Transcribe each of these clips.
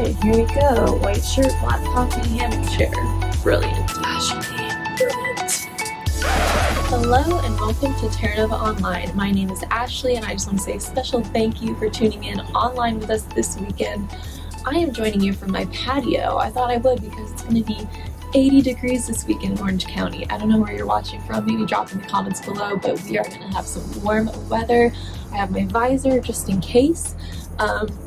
right, here we go. White shirt, black coffee, hammock chair. Brilliant. Ashley, brilliant. Hello and welcome to Terra Nova Online. My name is Ashley and I just want to say a special thank you for tuning in online with us this weekend. I am joining you from my patio. I thought I would because it's going to be 80 degrees this week in Orange County. I don't know where you're watching from, maybe drop in the comments below, but we are going to have some warm weather. I have my visor just in case.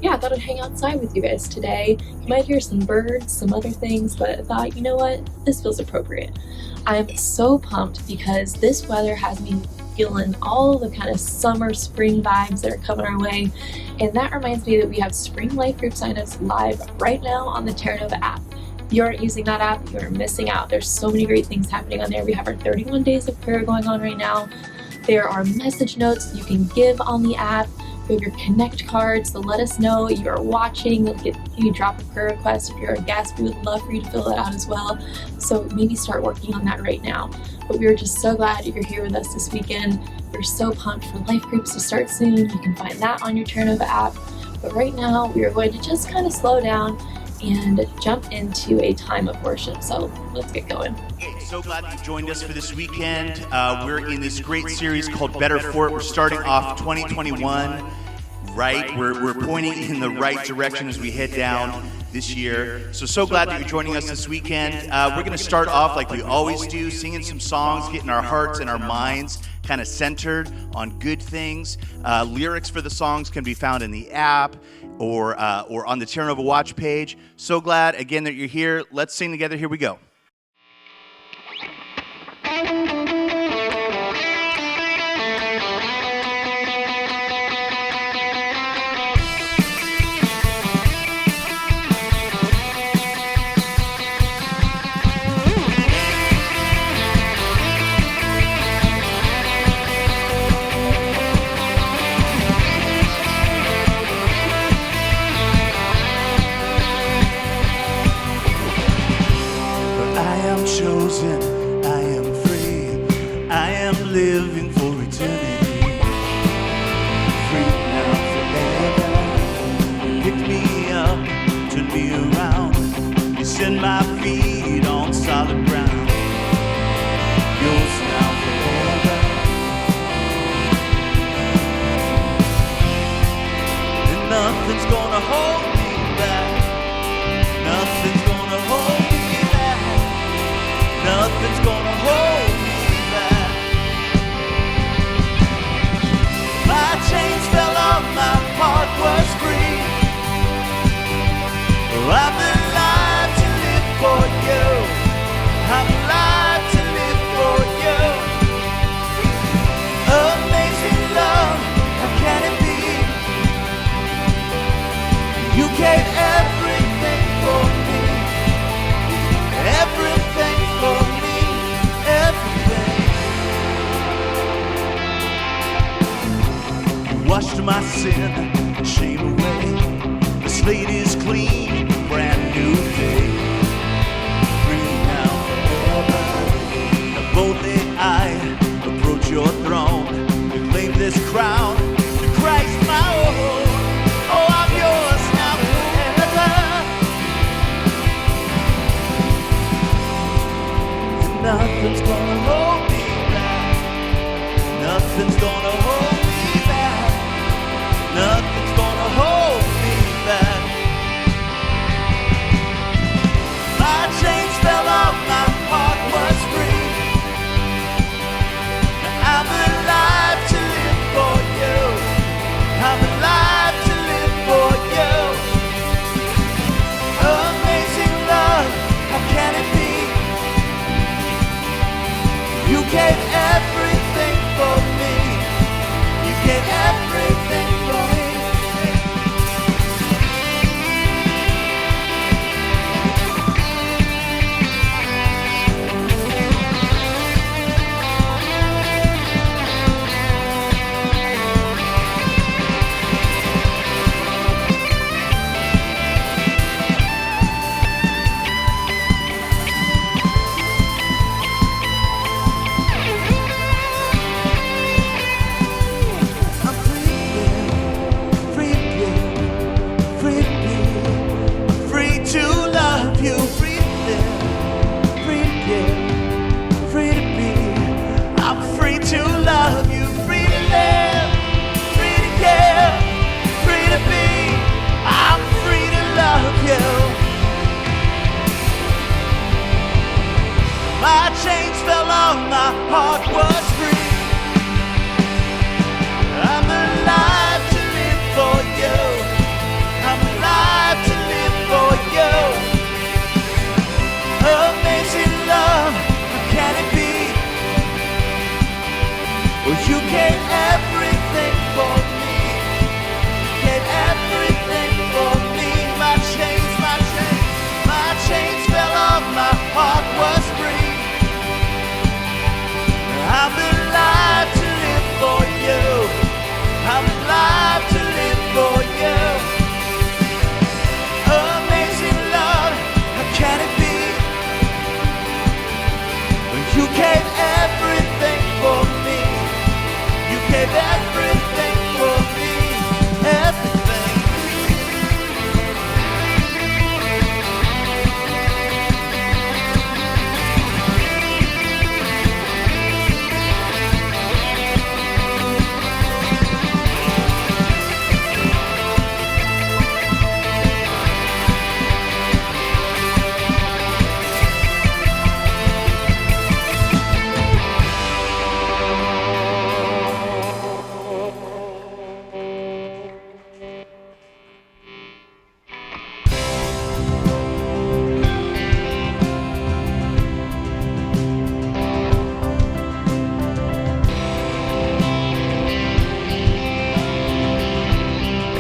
Yeah, I thought I'd hang outside with you guys today. You might hear some birds, some other things, but I thought, you know what, this feels appropriate. I'm so pumped because this weather has me feeling all the kind of summer, spring vibes that are coming our way. And that reminds me that we have Spring Life Group signups live right now on the Terra Nova app. If you aren't using that app, you're missing out. There's so many great things happening on there. We have our 31 days of prayer going on right now. There are message notes you can give on the app. We have your Connect card, so let us know you are watching. You drop a prayer request. If you're a guest, we would love for you to fill that out as well. So maybe start working on that right now. But we are just so glad you're here with us this weekend. We're so pumped for life groups to start soon. You can find that on your Terra Nova app. But right now, we are going to just kind of slow down and jump into a time of worship. So let's get going. Hey, so glad you joined us for this weekend. We're in this great series called Better For It. We're starting off 2021 right. We're pointing in the right direction as we head down this year. So glad that you're joining us this weekend. We're going to start off like we always do, singing some songs, getting our hearts and our minds kind of centered on good things. Lyrics for the songs can be found in the app or on the Terra Nova Watch page. So glad, again, that you're here. Let's sing together. Here we go. Chosen, I am free, I am living for eternity, free now forever. You pick me up, turn me around, you set my feet on solid ground. Yours now forever, and nothing's gonna hold me back, nothing's gonna hold me back. Nothing's gonna hold me back. My chains fell off, my heart was free. I'm alive to live for you. I'm alive to live for you. Amazing love, how can it be? You gave everything for me. Everything for me, everything. Washed my sin, shame away. The slate is clean, brand new day. Free now forever. Now boldly I approach your throne to claim this crown to Christ my own. Oh, I'm yours now forever. Nothing's gonna hold me back. Nothing's gonna hold me back. Nothing's gonna hold me back. heart was free. I'm alive to live for you. I'm alive to live for you. Amazing love, how can it be? Well, you gave everything for me. You gave everything for me. My chains fell off, my heart was free. I'm alive to live for you. I'm alive to live for you. Amazing love, how can it be? You gave everything for me. You gave everything for me. Everything.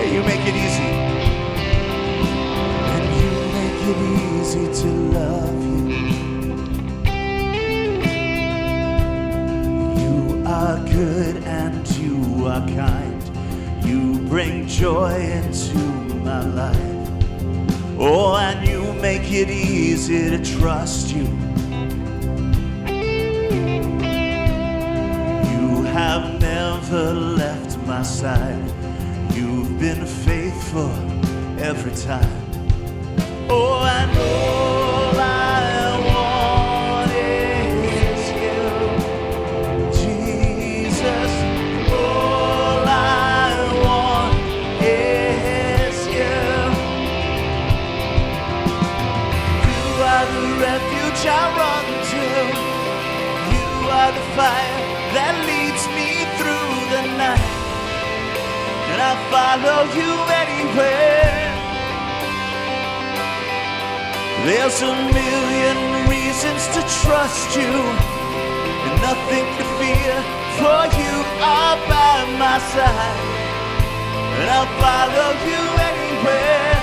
You make it easy. And you make it easy to love you. You are good and you are kind. You bring joy into my life. Oh, and you make it easy to trust you. You have never left my side. You've been faithful every time. Oh, and all I want is you, Jesus. All I want is you. You are the refuge I run to. You are the fire that leads me through the night. And I follow you anywhere. There's a million reasons to trust you, and nothing to fear, for you are by my side. And I'll follow you anywhere.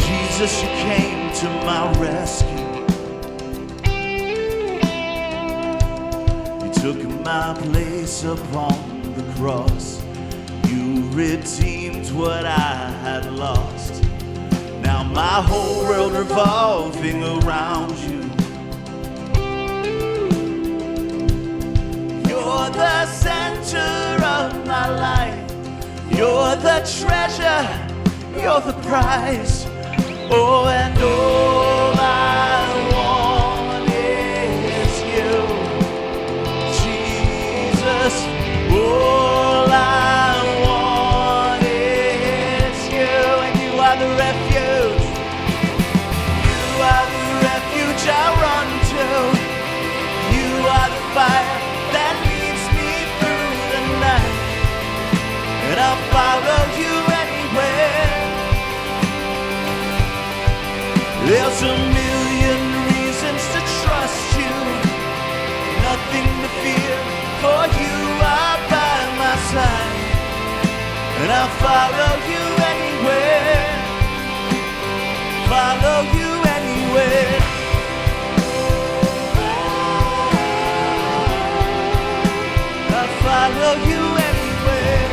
Jesus, you came to my rescue. Took my place upon the cross. You redeemed what I had lost. Now my whole world revolving around you. You're the center of my life. You're the treasure. You're the prize. Oh, and all I want is you. All I want is you, and you are the refuge. You are the refuge I run to. You are the fire that leads me through the night. And I'll follow you anywhere. There's a million reasons to trust you. Nothing to fear, for you are by my side. And I'll follow you anywhere. Follow you anywhere. I'll follow you anywhere.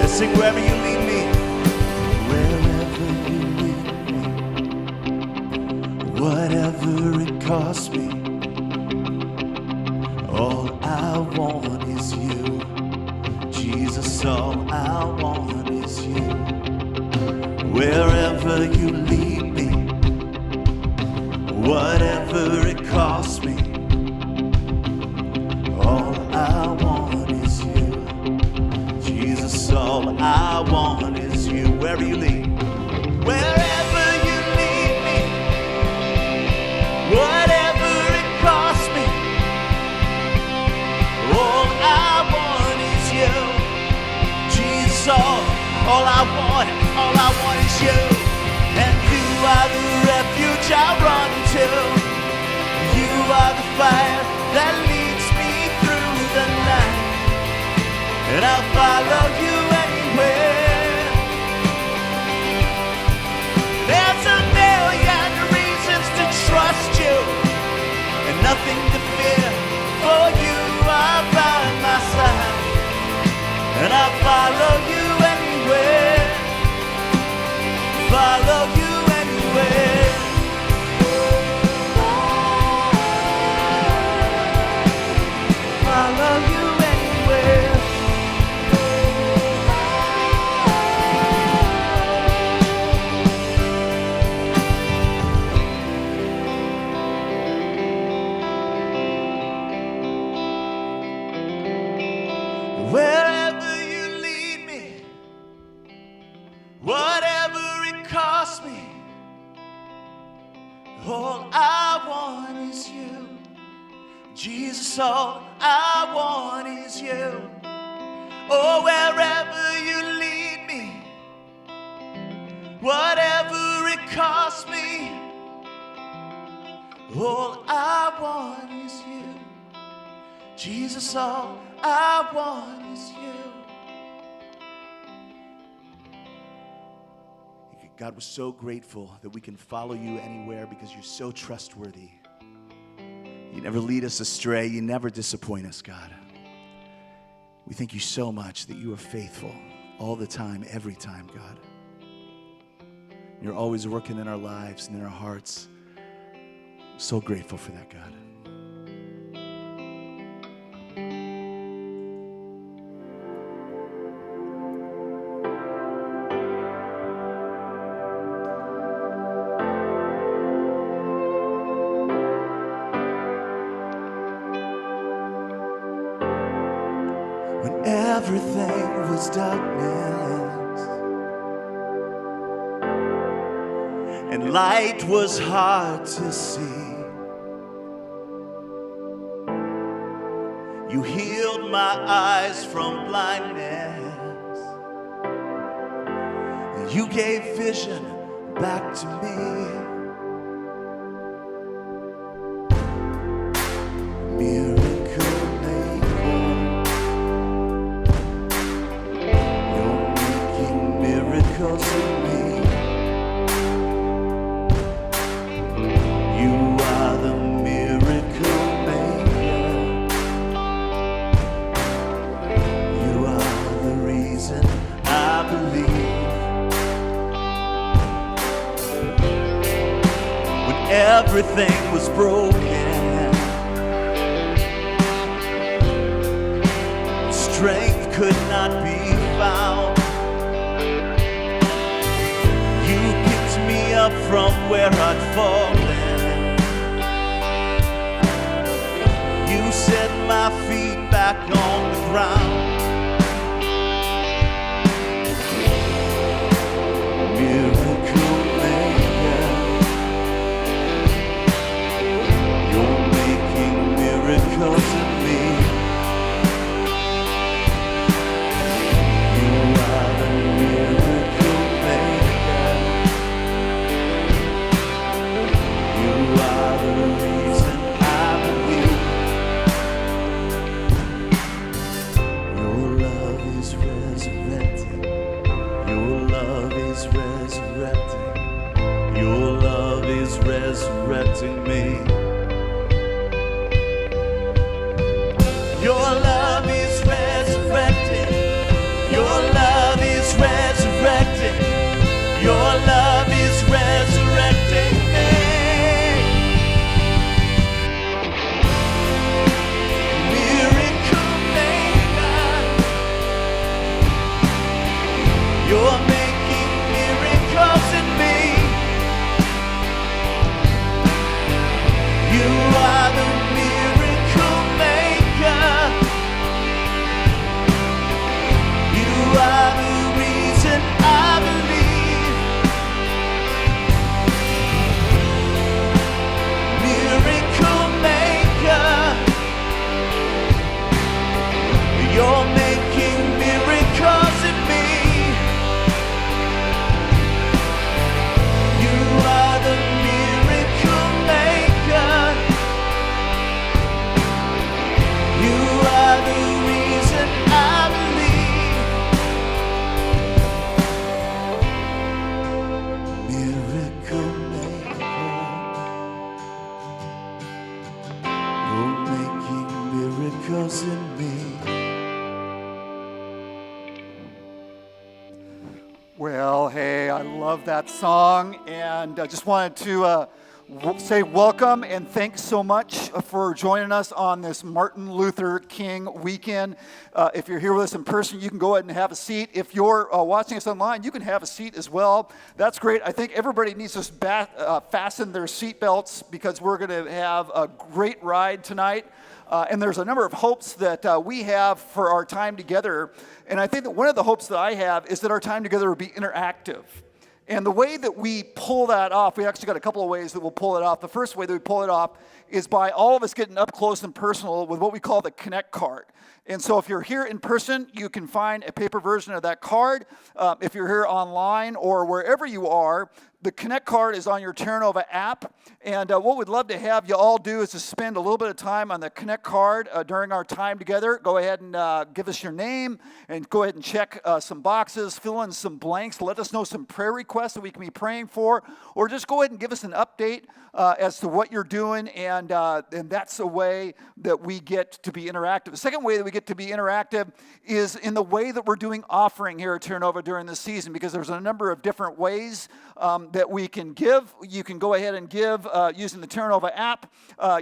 Let's sing wherever you lead me. Wherever you lead me. Whatever it costs me, all I want is you. Jesus, all I want is you. Wherever you lead me, whatever it costs me, all I want is you. Jesus, all I want is you. Wherever you lead, Wherever you lead me, whatever it costs me, all I want is you. Jesus, all I want is you. And you are the refuge I run to. You are the fire that leads me through the night. And I'll follow you anywhere. There's a million reasons to trust you, and nothing to fear, for you are by my side. And I'll follow you anywhere. Follow you anywhere. Follow you anywhere. Wherever you lead me, whatever it costs me, all I want is you. Jesus, all I want is you. Oh, wherever you lead me, whatever it costs me, all I want is you. Jesus, all I want is you. God, we're so grateful that we can follow you anywhere because you're so trustworthy. You never lead us astray. You never disappoint us, God. We thank you so much that you are faithful all the time, every time, God. You're always working in our lives and in our hearts. I'm so grateful for that, God. Everything was darkness and light was hard to see. You healed my eyes from blindness. You gave vision back to me. Everything was broken. Strength could not be found. You picked me up from where I'd fallen. You set my feet back on the ground. Miracle maker, you're making miracles in me. You are the miracle maker. You are the reason I believe. I love that song, and I just wanted to say welcome and thanks so much for joining us on this Martin Luther King weekend. If you're here with us in person, you can go ahead and have a seat. If you're watching us online, you can have a seat as well. That's great. I think everybody needs to fasten their seatbelts because we're going to have a great ride tonight. And there's a number of hopes that we have for our time together. And I think that one of the hopes that I have is that our time together will be interactive. And the way that we pull that off, we actually got a couple of ways that we'll pull it off. The first way that we pull it off is by all of us getting up close and personal with what we call the Connect card. And so if you're here in person, you can find a paper version of that card. If you're here online or wherever you are, the Connect card is on your Terra Nova app. And what we'd love to have you all do is to spend a little bit of time on the Connect card during our time together. Go ahead and give us your name and go ahead and check some boxes, fill in some blanks, let us know some prayer requests that we can be praying for, or just go ahead and give us an update as to what you're doing, and that's a way that we get to be interactive. The second way that we get to be interactive is in the way that we're doing offering here at Terra Nova during this season, because there's a number of different ways that we can give. You can go ahead and give using the Terra Nova app.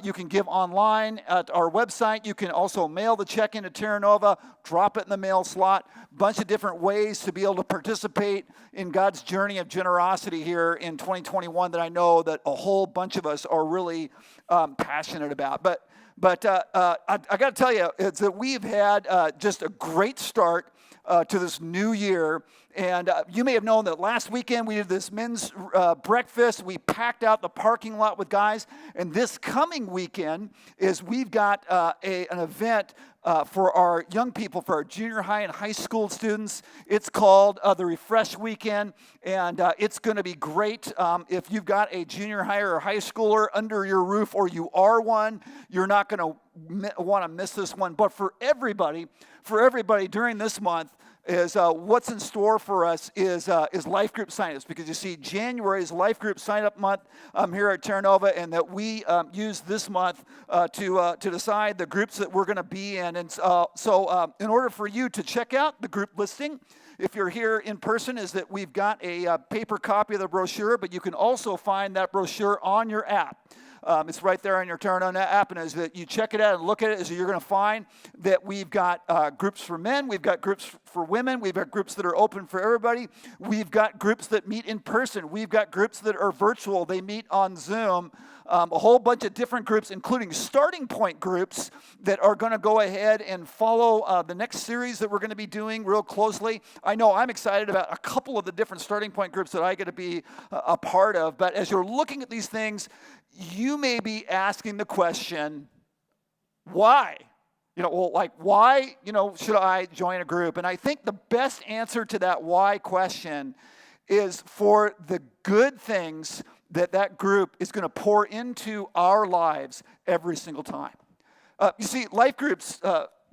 You can give online at our website. You can also mail the check into Terra Nova, drop it in the mail slot. Bunch of different ways to be able to participate in God's journey of generosity here in 2021 that I know that a whole bunch of us are really passionate about. But I got to tell you, it's that we've had just a great start to this new year. And you may have known that last weekend we did this men's breakfast. We packed out the parking lot with guys. And this coming weekend is we've got an event for our young people, for our junior high and high school students. It's called the Refresh Weekend, and it's going to be great. If you've got a junior high or high schooler under your roof, or you are one, you're not going to want to miss this one. But for everybody during this month, is what's in store for us is life group signups, because you see January is life group sign up month here at Terra Nova, and that we use this month to decide the groups that we're going to be in. And so in order for you to check out the group listing, if you're here in person, is that we've got a paper copy of the brochure, but you can also find that brochure on your app. It's right there on your Terra Nova app, and as that you check it out and look at it, as you're going to find that we've got groups for men, we've got groups for women, we've got groups that are open for everybody, we've got groups that meet in person, we've got groups that are virtual, they meet on Zoom, a whole bunch of different groups, including starting point groups that are going to go ahead and follow the next series that we're going to be doing real closely. I know I'm excited about a couple of the different starting point groups that I get to be a part of, but as you're looking at these things, you may be asking the question, why? Why, should I join a group? And I think the best answer to that why question is for the good things that group is going to pour into our lives every single time. You see, life groups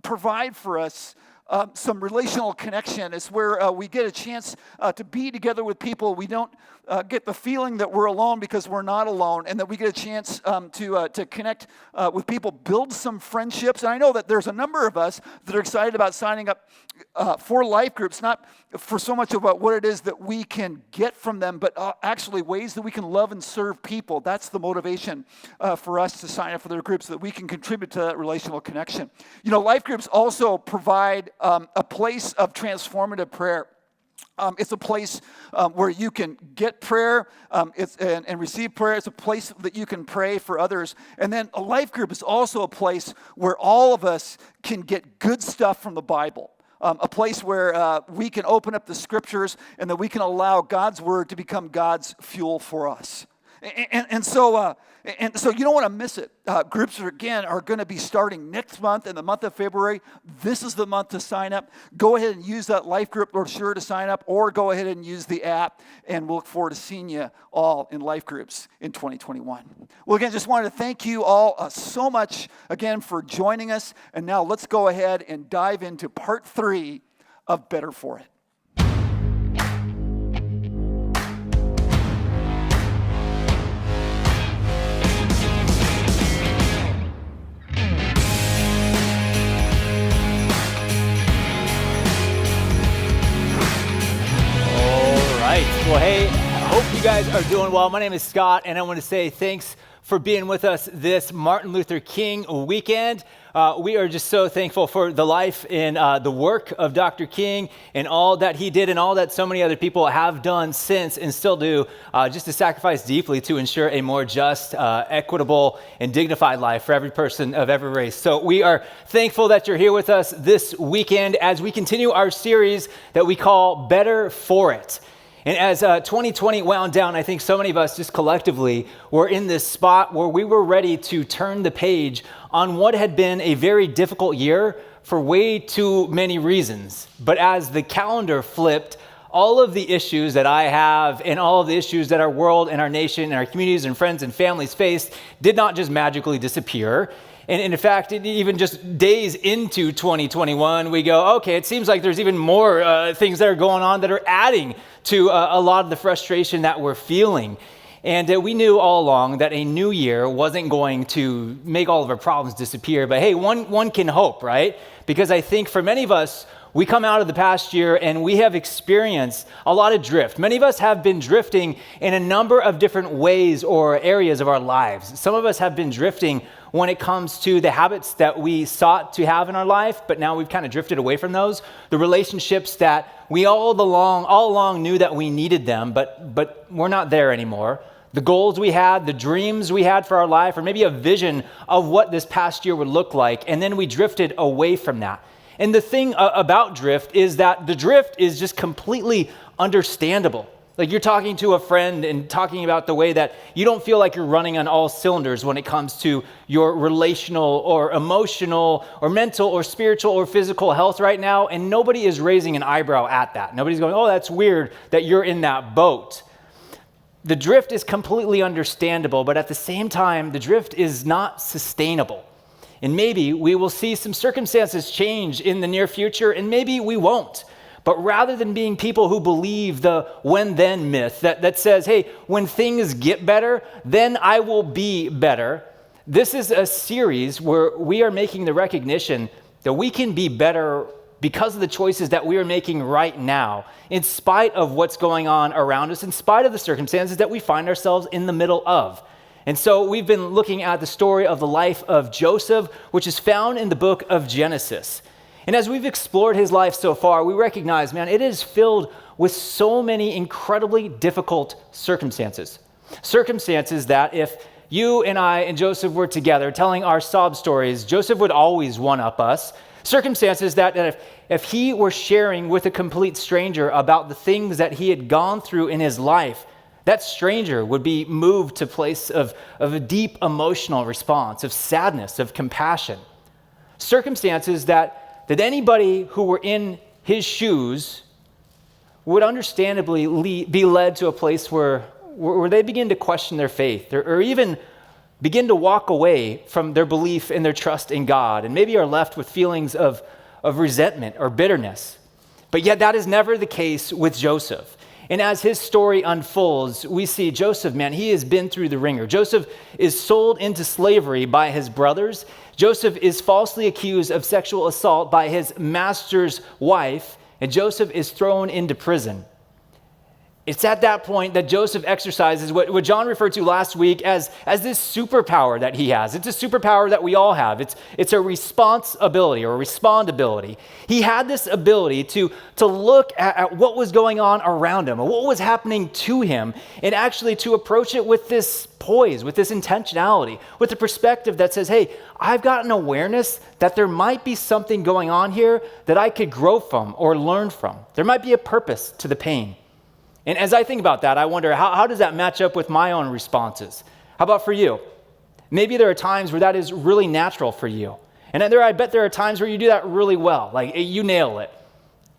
provide for us some relational connection. It's where we get a chance to be together with people. We don't get the feeling that we're alone because we're not alone, and that we get a chance to connect with people, build some friendships. And I know that there's a number of us that are excited about signing up for life groups, not for so much about what it is that we can get from them, but actually ways that we can love and serve people. That's the motivation for us to sign up for their groups, so that we can contribute to that relational connection. Life groups also provide a place of transformative prayer. It's a place where you can get prayer and receive prayer. It's a place that you can pray for others. And then a life group is also a place where all of us can get good stuff from the Bible. A place where we can open up the scriptures and that we can allow God's word to become God's fuel for us. And so you don't want to miss it. Groups are going to be starting next month, in the month of February. This is the month to sign up. Go ahead and use that life group brochure to sign up, or go ahead and use the app, and we'll look forward to seeing you all in life groups in 2021. Well, again, just wanted to thank you all so much again for joining us. And now let's go ahead and dive into part 3 of Better For It. Well, hey, guys are doing well. My name is Scott, and I want to say thanks for being with us this Martin Luther King weekend. We are just so thankful for the life and the work of Dr. King and all that he did and all that so many other people have done since and still do, just to sacrifice deeply to ensure a more just, equitable, and dignified life for every person of every race. So we are thankful that you're here with us this weekend as we continue our series that we call Better For It. And as 2020 wound down, I think so many of us just collectively were in this spot where we were ready to turn the page on what had been a very difficult year for way too many reasons. But as the calendar flipped, all of the issues that I have and all of the issues that our world and our nation and our communities and friends and families faced did not just magically disappear. And in fact, even just days into 2021, we go, okay, it seems like there's even more things that are going on that are adding to a lot of the frustration that we're feeling. And we knew all along that a new year wasn't going to make all of our problems disappear. But hey, one can hope, right? Because I think for many of us, we come out of the past year and we have experienced a lot of drift. Many of us have been drifting in a number of different ways or areas of our lives. Some of us have been drifting when it comes to the habits that we sought to have in our life, but now we've kind of drifted away from those. The relationships that we all along knew that we needed them, but we're not there anymore. The goals we had, the dreams we had for our life, or maybe a vision of what this past year would look like, and then we drifted away from that. And the thing about drift is that the drift is just completely understandable. Like you're talking to a friend and talking about the way that you don't feel like you're running on all cylinders when it comes to your relational or emotional or mental or spiritual or physical health right now, and nobody is raising an eyebrow at that. Nobody's going, oh, that's weird that you're in that boat. The drift is completely understandable, but at the same time, the drift is not sustainable. And maybe we will see some circumstances change in the near future, and maybe we won't. But rather than being people who believe the when-then myth that says, hey, when things get better, then I will be better, this is a series where we are making the recognition that we can be better because of the choices that we are making right now, in spite of what's going on around us, in spite of the circumstances that we find ourselves in the middle of. And so we've been looking at the story of the life of Joseph, which is found in the book of Genesis. And as we've explored his life so far, we recognize, man, it is filled with so many incredibly difficult circumstances. Circumstances that if you and I and Joseph were together telling our sob stories, Joseph would always one-up us. Circumstances that if he were sharing with a complete stranger about the things that he had gone through in his life, that stranger would be moved to a place of a deep emotional response, of sadness, of compassion. Circumstances that anybody who were in his shoes would understandably be led to a place where they begin to question their faith or even begin to walk away from their belief and their trust in God, and maybe are left with feelings of resentment or bitterness. But yet that is never the case with Joseph. And as his story unfolds, we see Joseph, man, he has been through the ringer. Joseph is sold into slavery by his brothers. Joseph is falsely accused of sexual assault by his master's wife, and Joseph is thrown into prison. It's at that point that Joseph exercises what John referred to last week as this superpower that he has. It's a superpower that we all have. It's a responsibility or respondability. He had this ability to look at what was going on around him, or what was happening to him, and actually to approach it with this poise, with this intentionality, with the perspective that says, hey, I've got an awareness that there might be something going on here that I could grow from or learn from. There might be a purpose to the pain. And as I think about that, I wonder, how does that match up with my own responses? How about for you? Maybe there are times where that is really natural for you. And I bet there are times where you do that really well, like you nail it.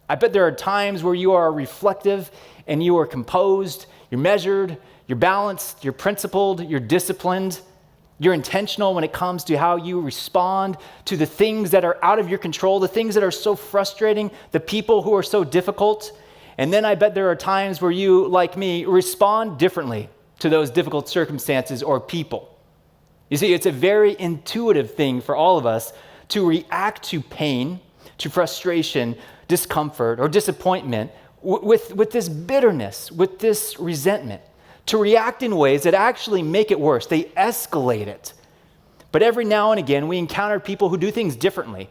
I bet there are times where you are reflective and you are composed, you're measured, you're balanced, you're principled, you're disciplined, you're intentional when it comes to how you respond to the things that are out of your control, the things that are so frustrating, the people who are so difficult. And then I bet there are times where you, like me, respond differently to those difficult circumstances or people. You see, it's a very intuitive thing for all of us to react to pain, to frustration, discomfort, or disappointment with this bitterness, with this resentment, to react in ways that actually make it worse. They escalate it. But every now and again, we encounter people who do things differently.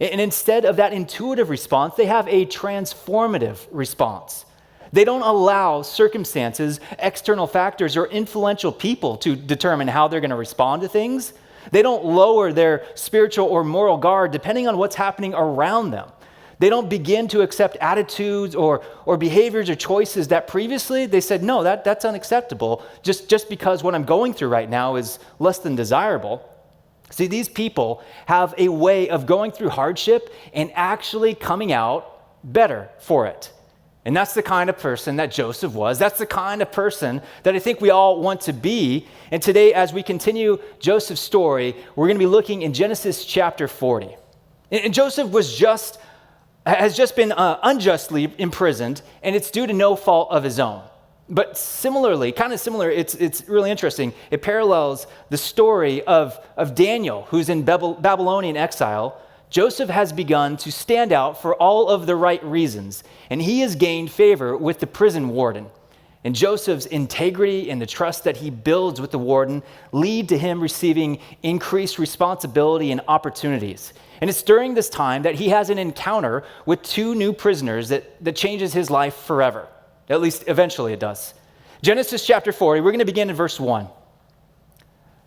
And instead of that intuitive response, they have a transformative response. They don't allow circumstances, external factors, or influential people to determine how they're going to respond to things. They don't lower their spiritual or moral guard depending on what's happening around them. They don't begin to accept attitudes or behaviors or choices that previously they said, no, that's unacceptable, just because what I'm going through right now is less than desirable. See, these people have a way of going through hardship and actually coming out better for it. And that's the kind of person that Joseph was. That's the kind of person that I think we all want to be. And today, as we continue Joseph's story, we're going to be looking in Genesis chapter 40. And Joseph has just been unjustly imprisoned, and it's due to no fault of his own. But similarly, kind of similar, it's really interesting. It parallels the story of Daniel, who's in Babylonian exile. Joseph has begun to stand out for all of the right reasons, and he has gained favor with the prison warden. And Joseph's integrity and the trust that he builds with the warden lead to him receiving increased responsibility and opportunities. And it's during this time that he has an encounter with two new prisoners that changes his life forever. At least eventually it does. Genesis chapter 40, we're going to begin in verse 1.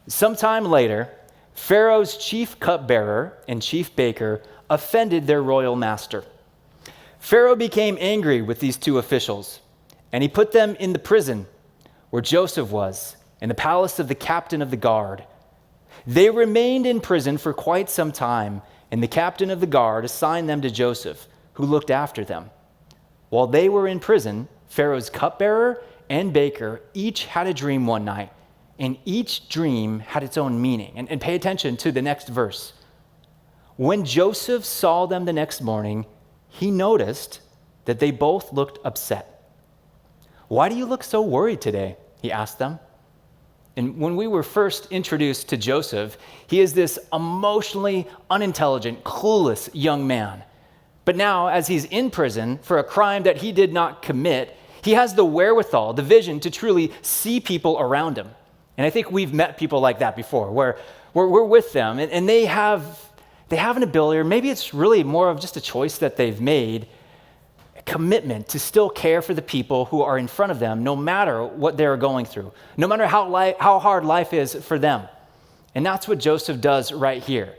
Sometime later, Pharaoh's chief cupbearer and chief baker offended their royal master. Pharaoh became angry with these two officials, and he put them in the prison where Joseph was, in the palace of the captain of the guard. They remained in prison for quite some time, and the captain of the guard assigned them to Joseph, who looked after them. While they were in prison, Pharaoh's cupbearer and baker each had a dream one night, and each dream had its own meaning. And pay attention to the next verse. When Joseph saw them the next morning, he noticed that they both looked upset. "Why do you look so worried today?" he asked them. And when we were first introduced to Joseph, he is this emotionally unintelligent, clueless young man. But now, as he's in prison for a crime that he did not commit, he has the wherewithal, the vision to truly see people around him. And I think we've met people like that before, where we're with them, and they have an ability, or maybe it's really more of just a choice that they've made, a commitment to still care for the people who are in front of them, no matter what they're going through, no matter how hard life is for them. And that's what Joseph does right here.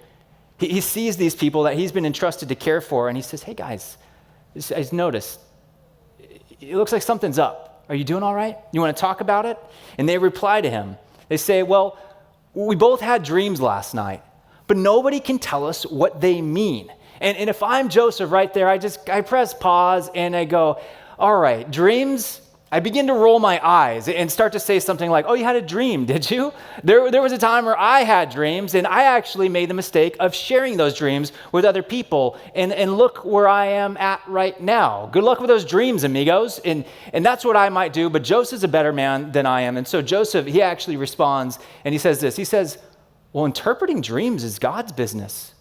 He sees these people that he's been entrusted to care for, and he says, "Hey guys, I noticed, it looks like something's up. Are you doing all right? You want to talk about it?" And they reply to him. They say, "Well, we both had dreams last night, but nobody can tell us what they mean." And if I'm Joseph right there, I press pause and I go, "All right, dreams." I begin to roll my eyes and start to say something like, "Oh, you had a dream, did you?" There was a time where I had dreams, and I actually made the mistake of sharing those dreams with other people. And look where I am at right now. Good luck with those dreams, amigos. And that's what I might do, but Joseph's a better man than I am. And so Joseph, he actually responds, and he says this. He says, "Well, interpreting dreams is God's business.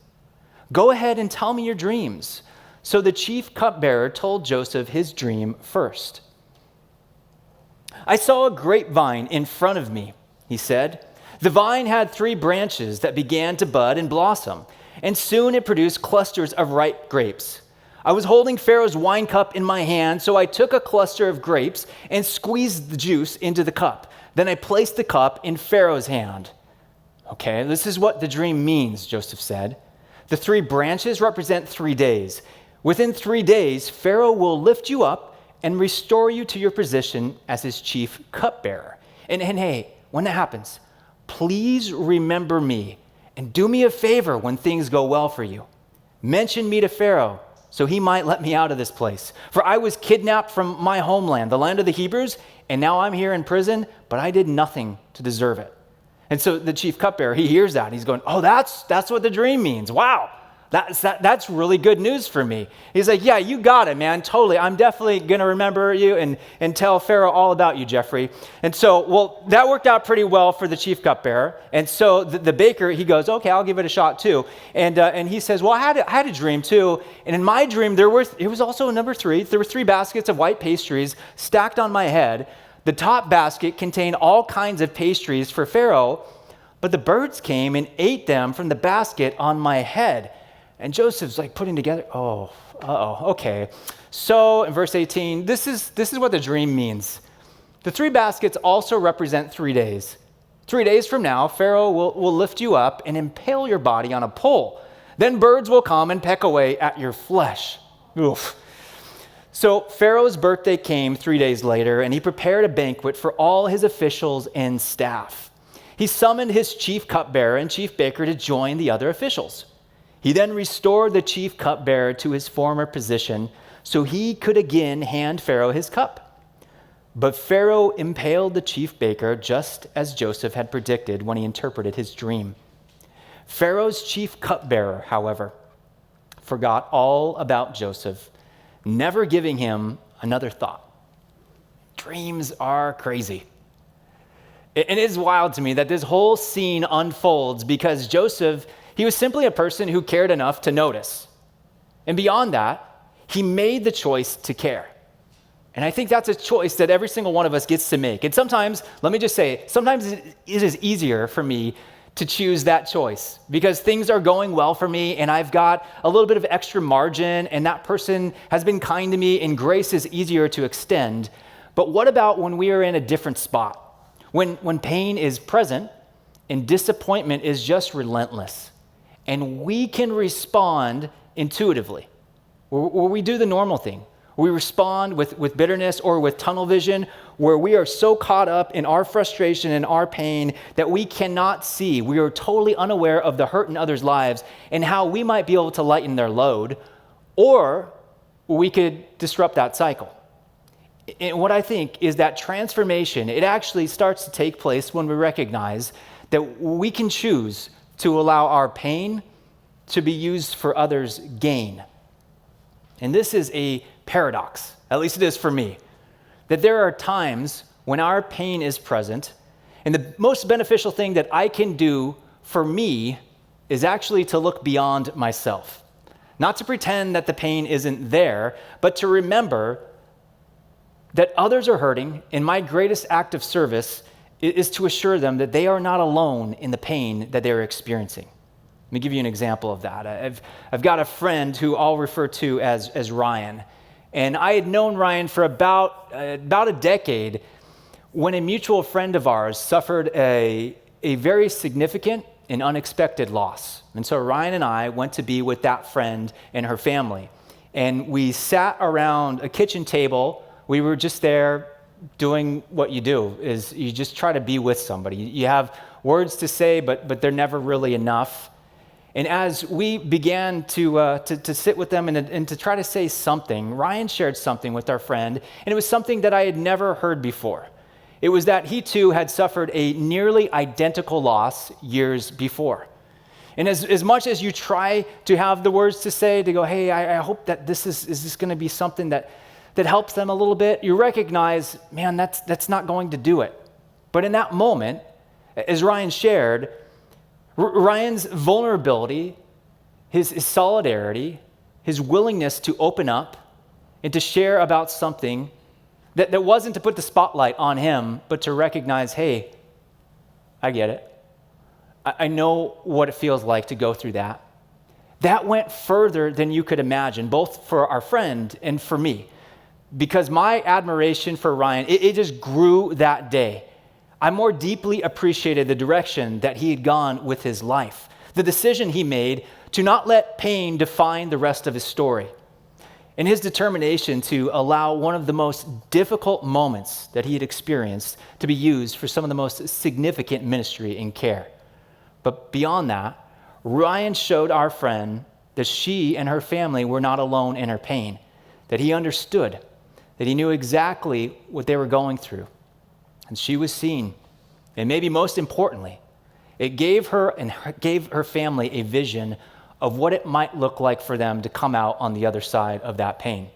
Go ahead and tell me your dreams." So the chief cupbearer told Joseph his dream first. "I saw a grapevine in front of me," he said. "The vine had 3 branches that began to bud and blossom, and soon it produced clusters of ripe grapes. I was holding Pharaoh's wine cup in my hand, so I took a cluster of grapes and squeezed the juice into the cup. Then I placed the cup in Pharaoh's hand." Okay, this is what the dream means, Joseph said. "The 3 branches represent 3 days. Within 3 days, Pharaoh will lift you up and restore you to your position as his chief cupbearer. And hey, when that happens, please remember me and do me a favor when things go well for you. Mention me to Pharaoh so he might let me out of this place. For I was kidnapped from my homeland, the land of the Hebrews, and now I'm here in prison, but I did nothing to deserve it." And so the chief cupbearer, he hears that, and he's going, "Oh, that's what the dream means. Wow. That's really good news for me." He's like, "Yeah, you got it, man. Totally. I'm definitely going to remember you and tell Pharaoh all about you, Jeffrey." And so, well, that worked out pretty well for the chief cupbearer. And so the baker, he goes, "Okay, I'll give it a shot too." And he says, "Well, I had a dream too. And in my dream, it was also number 3. There were 3 baskets of white pastries stacked on my head. The top basket contained all kinds of pastries for Pharaoh, but the birds came and ate them from the basket on my head. And Joseph's like putting together, okay. So in verse 18, this is what the dream means. The 3 baskets also represent 3 days. 3 days from now, Pharaoh will lift you up and impale your body on a pole. Then birds will come and peck away at your flesh. Oof. So Pharaoh's birthday came 3 days later, and he prepared a banquet for all his officials and staff. He summoned his chief cupbearer and chief baker to join the other officials. He then restored the chief cupbearer to his former position so he could again hand Pharaoh his cup. But Pharaoh impaled the chief baker just as Joseph had predicted when he interpreted his dream. Pharaoh's chief cupbearer, however, forgot all about Joseph, never giving him another thought. Dreams are crazy. It is wild to me that this whole scene unfolds because Joseph, he was simply a person who cared enough to notice. And beyond that, he made the choice to care. And I think that's a choice that every single one of us gets to make. And sometimes, let me just say, sometimes it is easier for me to choose that choice because things are going well for me and I've got a little bit of extra margin and that person has been kind to me and grace is easier to extend. But what about when we are in a different spot? When pain is present and disappointment is just relentless and we can respond intuitively, where we do the normal thing. We respond with bitterness or with tunnel vision, where we are so caught up in our frustration and our pain that we cannot see. We are totally unaware of the hurt in others' lives and how we might be able to lighten their load, or we could disrupt that cycle. And what I think is that transformation, it actually starts to take place when we recognize that we can choose to allow our pain to be used for others' gain. And this is a paradox, at least it is for me, that there are times when our pain is present, and the most beneficial thing that I can do for me is actually to look beyond myself. Not to pretend that the pain isn't there, but to remember that others are hurting, and my greatest act of service is to assure them that they are not alone in the pain that they're experiencing. Let me give you an example of that. I've got a friend who I'll refer to as Ryan. And I had known Ryan for about a decade when a mutual friend of ours suffered a very significant and unexpected loss. And so Ryan and I went to be with that friend and her family. And we sat around a kitchen table. We were just there doing what you do, is you just try to be with somebody. You have words to say, but they're never really enough. And as we began to sit with them and to try to say something, Ryan shared something with our friend, and it was something that I had never heard before. It was that he too had suffered a nearly identical loss years before. And as much as you try to have the words to say, to go, hey, I hope that is this going to be something that helps them a little bit, you recognize, man, that's not going to do it. But in that moment, as Ryan shared, Ryan's vulnerability, his solidarity, his willingness to open up and to share about something that wasn't to put the spotlight on him, but to recognize, hey, I get it. I know what it feels like to go through that. That went further than you could imagine, both for our friend and for me, because my admiration for Ryan, it just grew that day. I more deeply appreciated the direction that he had gone with his life, the decision he made to not let pain define the rest of his story, and his determination to allow one of the most difficult moments that he had experienced to be used for some of the most significant ministry and care. But beyond that, Ryan showed our friend that she and her family were not alone in her pain, that he understood, that he knew exactly what they were going through. And she was seen. And maybe most importantly, it gave her and gave her family a vision of what it might look like for them to come out on the other side of that pain.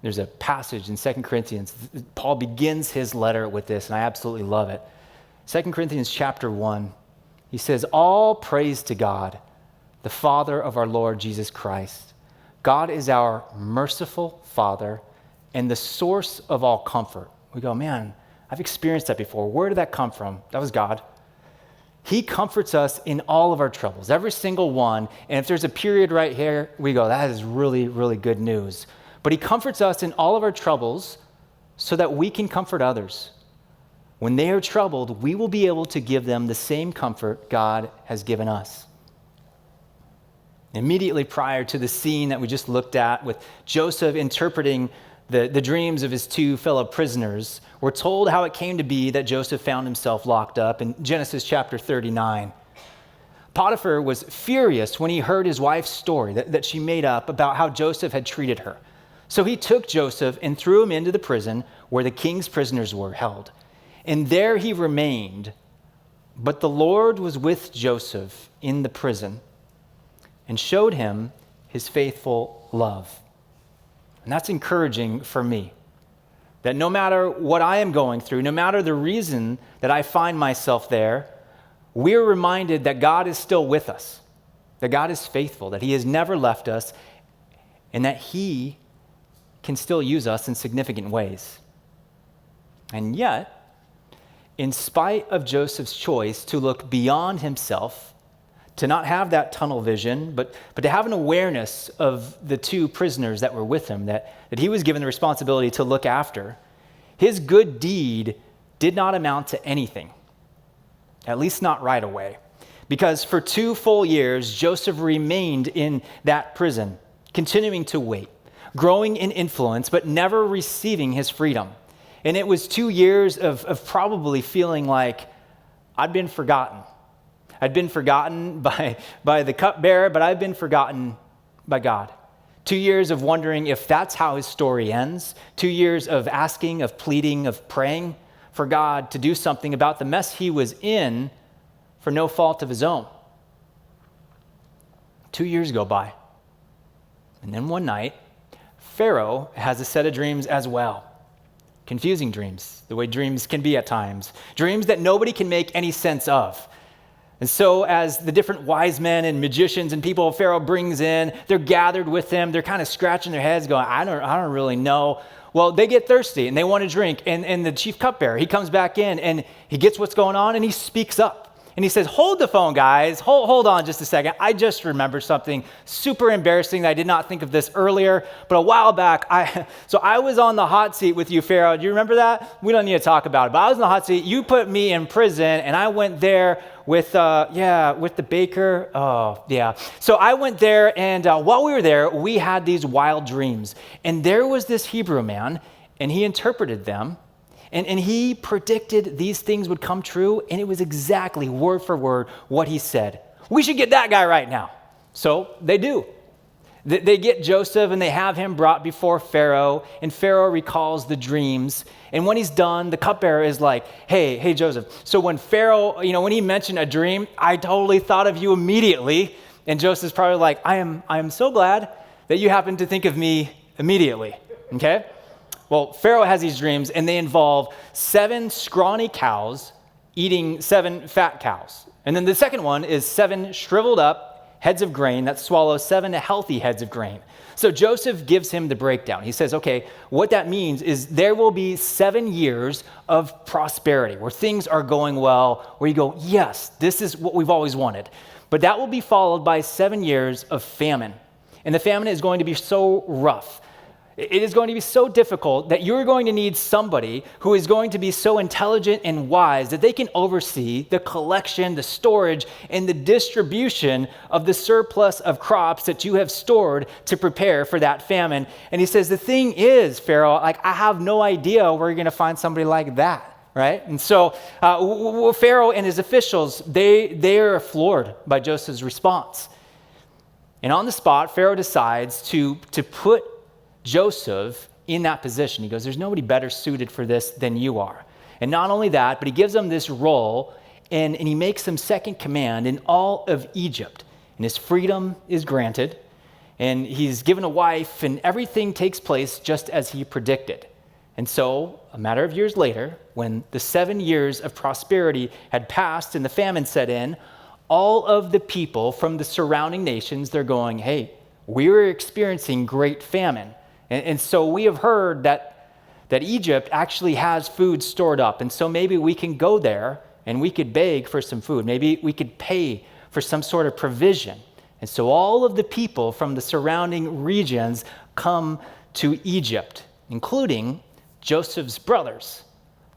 There's a passage in 2 Corinthians. Paul begins his letter with this, and I absolutely love it. 2 Corinthians chapter 1, he says, "All praise to God, the Father of our Lord Jesus Christ. God is our merciful Father and the source of all comfort. We go, man, I've experienced that before. Where did that come from? That was God. He comforts us in all of our troubles, every single one. And if there's a period right here, we go, that is really, really good news. But he comforts us in all of our troubles so that we can comfort others. When they are troubled, we will be able to give them the same comfort God has given us. Immediately prior to the scene that we just looked at with Joseph interpreting the dreams of his two fellow prisoners, we're told how it came to be that Joseph found himself locked up in Genesis chapter 39. Potiphar was furious when he heard his wife's story that she made up about how Joseph had treated her. So he took Joseph and threw him into the prison where the king's prisoners were held. And there he remained. But the Lord was with Joseph in the prison and showed him his faithful love. And that's encouraging for me, that no matter what I am going through, no matter the reason that I find myself there, we're reminded that God is still with us, that God is faithful, that he has never left us, and that he can still use us in significant ways. And yet, in spite of Joseph's choice to look beyond himself, to not have that tunnel vision, but to have an awareness of the two prisoners that were with him, that he was given the responsibility to look after, his good deed did not amount to anything, at least not right away. Because for 2 full years, Joseph remained in that prison, continuing to wait, growing in influence, but never receiving his freedom. And it was 2 years of probably feeling like I'd been forgotten. I'd been forgotten by the cupbearer, but I've been forgotten by God. 2 years of wondering if that's how his story ends. 2 years of asking, of pleading, of praying for God to do something about the mess he was in for no fault of his own. 2 years go by. And then one night, Pharaoh has a set of dreams as well. Confusing dreams, the way dreams can be at times. Dreams that nobody can make any sense of. And so as the different wise men and magicians and people Pharaoh brings in, they're gathered with him. They're kind of scratching their heads going, I don't really know. Well, they get thirsty and they want to drink. And the chief cupbearer, he comes back in and he gets what's going on and he speaks up. And he says, hold the phone, guys. Hold on just a second. I just remembered something super embarrassing. I did not think of this earlier, but a while back, I was on the hot seat with you, Pharaoh. Do you remember that? We don't need to talk about it, but I was in the hot seat. You put me in prison, and I went there with the baker. Oh, yeah. So I went there, and while we were there, we had these wild dreams. And there was this Hebrew man, and he interpreted them. And he predicted these things would come true, and it was exactly word for word what he said. We should get that guy right now. So they do. They get Joseph, and they have him brought before Pharaoh, and Pharaoh recalls the dreams. And when he's done, the cupbearer is like, hey, Joseph. So when Pharaoh, when he mentioned a dream, I totally thought of you immediately. And Joseph's probably like, I am so glad that you happened to think of me immediately, okay? Well, Pharaoh has these dreams, and they involve 7 scrawny cows eating 7 fat cows. And then the second one is 7 shriveled up heads of grain that swallow 7 healthy heads of grain. So Joseph gives him the breakdown. He says, okay, what that means is there will be 7 years of prosperity where things are going well, where you go, yes, this is what we've always wanted. But that will be followed by 7 years of famine. And the famine is going to be so rough. It is going to be so difficult that you're going to need somebody who is going to be so intelligent and wise that they can oversee the collection, the storage, and the distribution of the surplus of crops that you have stored to prepare for that famine. And he says, the thing is, Pharaoh, I have no idea where you're going to find somebody like that, right? And so Pharaoh and his officials, they are floored by Joseph's response. And on the spot, Pharaoh decides to put Joseph in that position. He goes, there's nobody better suited for this than you are. And not only that, but he gives him this role and he makes him second command in all of Egypt. And his freedom is granted and he's given a wife and everything takes place just as he predicted. And so a matter of years later, when the 7 years of prosperity had passed and the famine set in, all of the people from the surrounding nations, they're going, hey, we're experiencing great famine. And so we have heard that Egypt actually has food stored up. And so maybe we can go there and we could beg for some food. Maybe we could pay for some sort of provision. And so all of the people from the surrounding regions come to Egypt, including Joseph's brothers,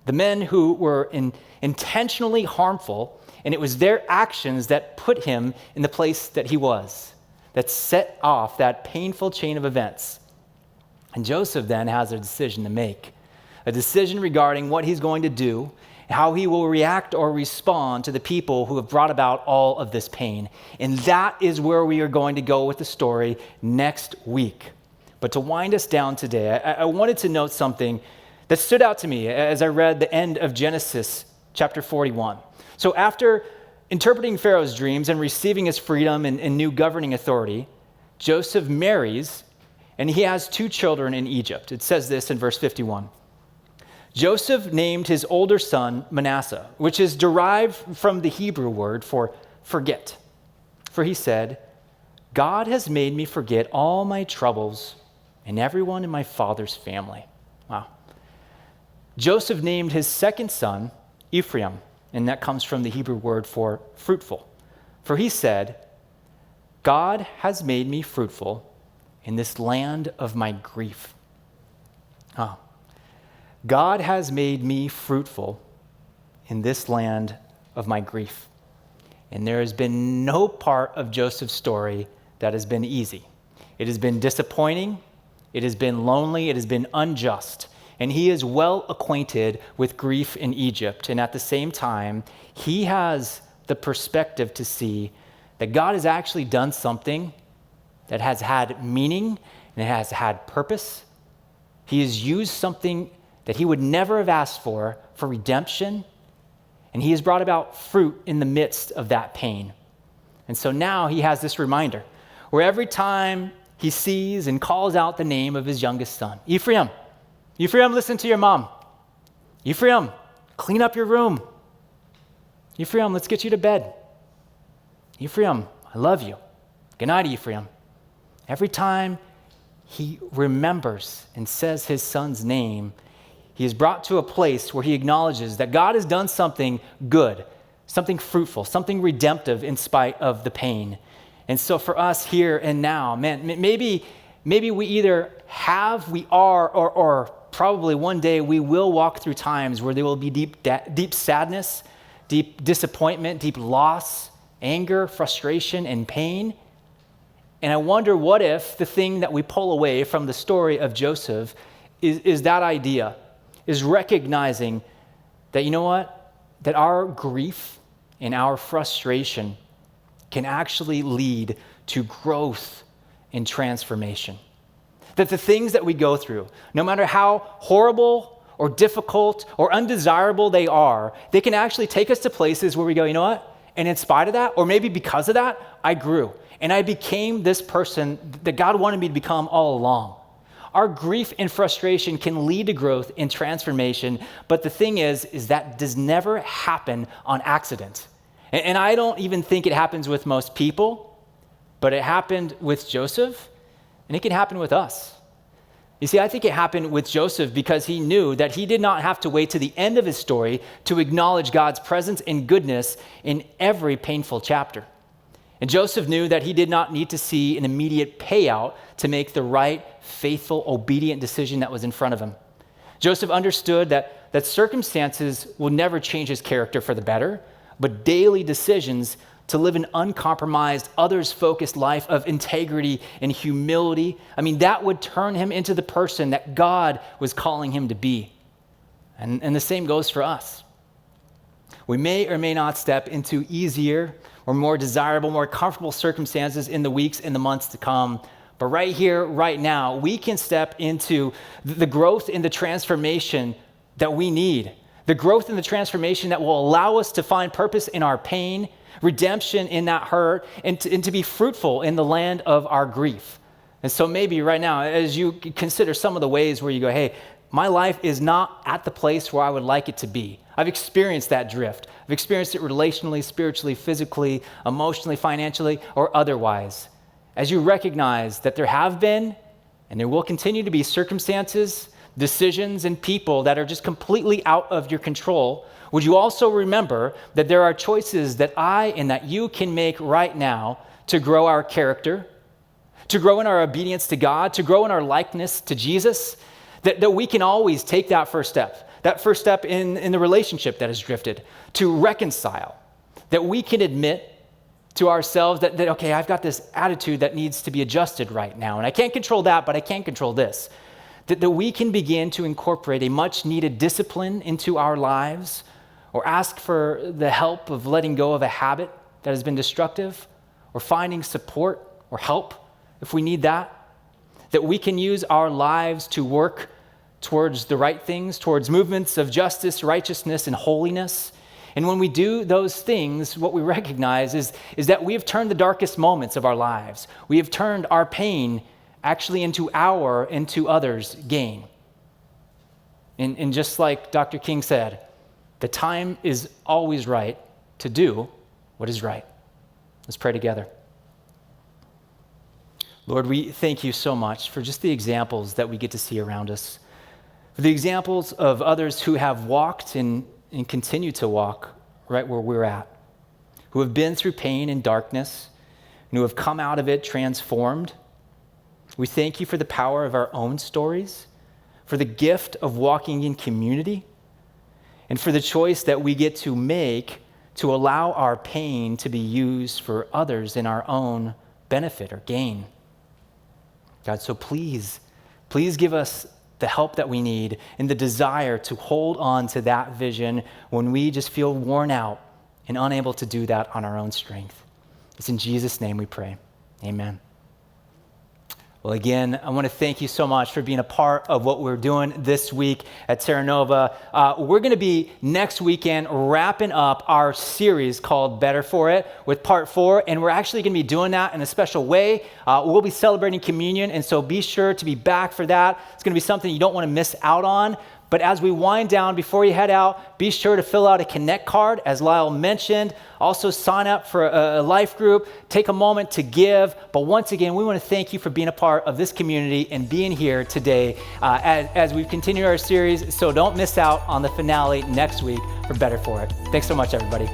the men who were intentionally harmful, and it was their actions that put him in the place that he was, that set off that painful chain of events. And Joseph then has a decision to make, a decision regarding what he's going to do, how he will react or respond to the people who have brought about all of this pain. And that is where we are going to go with the story next week. But to wind us down today, I wanted to note something that stood out to me as I read the end of Genesis chapter 41. So after interpreting Pharaoh's dreams and receiving his freedom and new governing authority, Joseph marries, and he has 2 children in Egypt. It says this in verse 51. Joseph named his older son Manasseh, which is derived from the Hebrew word for forget. For he said, God has made me forget all my troubles and everyone in my father's family. Wow. Joseph named his second son Ephraim, and that comes from the Hebrew word for fruitful. For he said, God has made me fruitful in this land of my grief. Oh. God has made me fruitful in this land of my grief. And there has been no part of Joseph's story that has been easy. It has been disappointing, it has been lonely, it has been unjust. And he is well acquainted with grief in Egypt. And at the same time, he has the perspective to see that God has actually done something that has had meaning and it has had purpose. He has used something that he would never have asked for redemption, and he has brought about fruit in the midst of that pain. And so now he has this reminder where every time he sees and calls out the name of his youngest son, Ephraim, Ephraim, listen to your mom. Ephraim, clean up your room. Ephraim, let's get you to bed. Ephraim, I love you. Good night, Ephraim. Every time he remembers and says his son's name, he is brought to a place where he acknowledges that God has done something good, something fruitful, something redemptive in spite of the pain. And so for us here and now, man, maybe we either have, we are, or probably one day we will walk through times where there will be deep sadness, deep disappointment, deep loss, anger, frustration, and pain. And I wonder, what if the thing that we pull away from the story of Joseph is that idea, is recognizing that, you know what, that our grief and our frustration can actually lead to growth and transformation. That the things that we go through, no matter how horrible or difficult or undesirable they are, they can actually take us to places where we go, you know what, and in spite of that, or maybe because of that, I grew. And I became this person that God wanted me to become all along. Our grief and frustration can lead to growth and transformation, but the thing is that does never happen on accident. And I don't even think it happens with most people, but it happened with Joseph, and it can happen with us. You see, I think it happened with Joseph because he knew that he did not have to wait to the end of his story to acknowledge God's presence and goodness in every painful chapter. And Joseph knew that he did not need to see an immediate payout to make the right, faithful, obedient decision that was in front of him. Joseph understood that circumstances will never change his character for the better, but daily decisions to live an uncompromised, others-focused life of integrity and humility, that would turn him into the person that God was calling him to be. And the same goes for us. We may or may not step into easier or more desirable, more comfortable circumstances in the weeks and the months to come. But right here, right now, we can step into the growth and the transformation that we need. The growth and the transformation that will allow us to find purpose in our pain, redemption in that hurt, and to be fruitful in the land of our grief. And so maybe right now, as you consider some of the ways where you go, hey, my life is not at the place where I would like it to be. I've experienced that drift. I've experienced it relationally, spiritually, physically, emotionally, financially, or otherwise. As you recognize that there have been And there will continue to be circumstances, decisions, and people that are just completely out of your control. Would you also remember that there are choices that I and that you can make right now to grow our character, to grow in our obedience to God, to grow in our likeness to Jesus, that we can always take that first step in the relationship that has drifted, to reconcile, that we can admit to ourselves that, okay, I've got this attitude that needs to be adjusted right now, and I can't control that, but I can control this. That we can begin to incorporate a much needed discipline into our lives, or ask for the help of letting go of a habit that has been destructive, or finding support or help if we need that. That we can use our lives to work towards the right things, towards movements of justice, righteousness, and holiness. And when we do those things, what we recognize is that we have turned the darkest moments of our lives. We have turned our pain actually into others' gain. And just like Dr. King said, the time is always right to do what is right. Let's pray together. Lord, we thank you so much for just the examples that we get to see around us, for the examples of others who have walked and continue to walk right where we're at, who have been through pain and darkness, and who have come out of it transformed. We thank you for the power of our own stories, for the gift of walking in community, and for the choice that we get to make to allow our pain to be used for others in our own benefit or gain. God, so please give us the help that we need and the desire to hold on to that vision when we just feel worn out and unable to do that on our own strength. It's in Jesus' name we pray. Amen. Well, again, I want to thank you so much for being a part of what we're doing this week at Terra Nova. We're going to be next weekend wrapping up our series called Better For It with part 4, and we're actually going to be doing that in a special way. We'll be celebrating communion, and so be sure to be back for that. It's going to be something you don't want to miss out on. But as we wind down, before you head out, be sure to fill out a Connect card, as Lyle mentioned. Also sign up for a life group. Take a moment to give. But once again, we want to thank you for being a part of this community and being here today as we continue our series. So don't miss out on the finale next week for Better For It. Thanks so much, everybody.